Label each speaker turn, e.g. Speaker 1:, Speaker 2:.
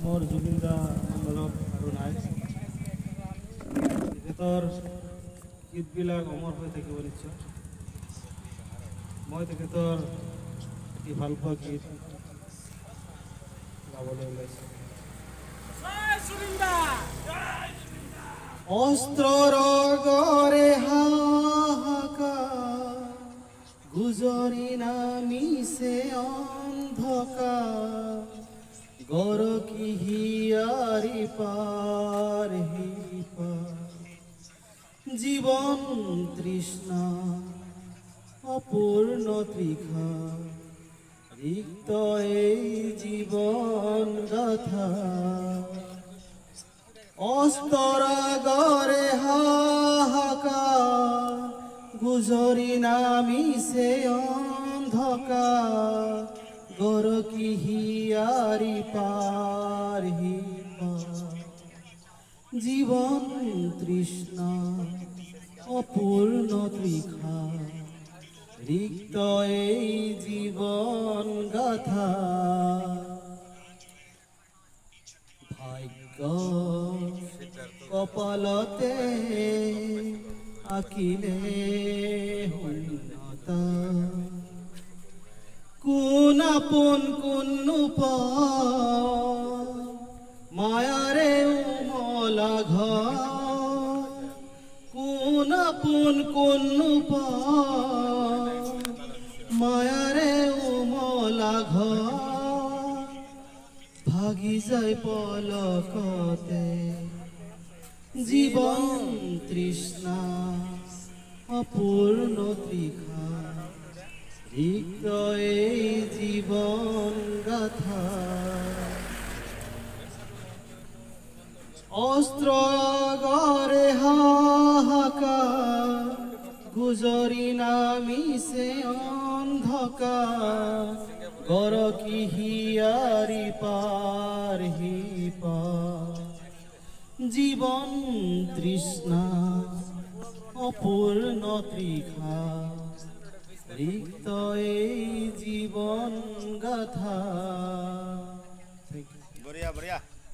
Speaker 1: মোৰ জুবিন দা লগত আৰু নাই। তেখেতৰ গীতবিলাক অমৰ হৈ থাকিব নিশ্চয়। মই তেখেতৰ এটি ভালপোৱা গীত গাবলৈ ওলাইছোঁ। অস্ত্ৰৰ গৰে হাহাকাৰ, গুজৰি নামিছে অন্ধকাৰ, গৰকি হিয়াৰি পাৰ হিপাৰ, জীৱন তৃষ্ণা অপূৰ্ণ তৃষা, ৰিক্ত এই জীৱন গাথা, অস্ত্ৰৰ গৰে হাহাকাৰ, গুজৰি নামিছে অন্ধকাৰ, গৰকি হিয়াৰি পাৰ হিপাৰ, জীৱন তৃষ্ণা অপূৰ্ণ তৃষা, ৰিক্ত এই জীৱন গাথা, ভাগ্য কপালতে আঁকিলে শূন্যতা, কোন আপোন কোন নোপোৱা, মায়াৰে উমলা ঘৰ, কোন আপোন কোন নোপোৱা, মায়াৰে উমলা ঘৰ, ভাগি যায় পলকতে জীৱন তৃষ্ণা অপূৰ্ণ তৃষা, ৰিক্ত এই জীৱন গাথা, অস্ত্ৰ গৰে হাহাকাৰ, গুজৰি নামিছে অন্ধকাৰ, গৰকি হিয়াৰি পাৰ হিপাৰ, জীৱন তৃষ্ণা অপূৰ্ণ তৃষা, ৰিক্ত এই জীৱন গাথা।
Speaker 2: বঢ়িয়া বঢ়িয়া।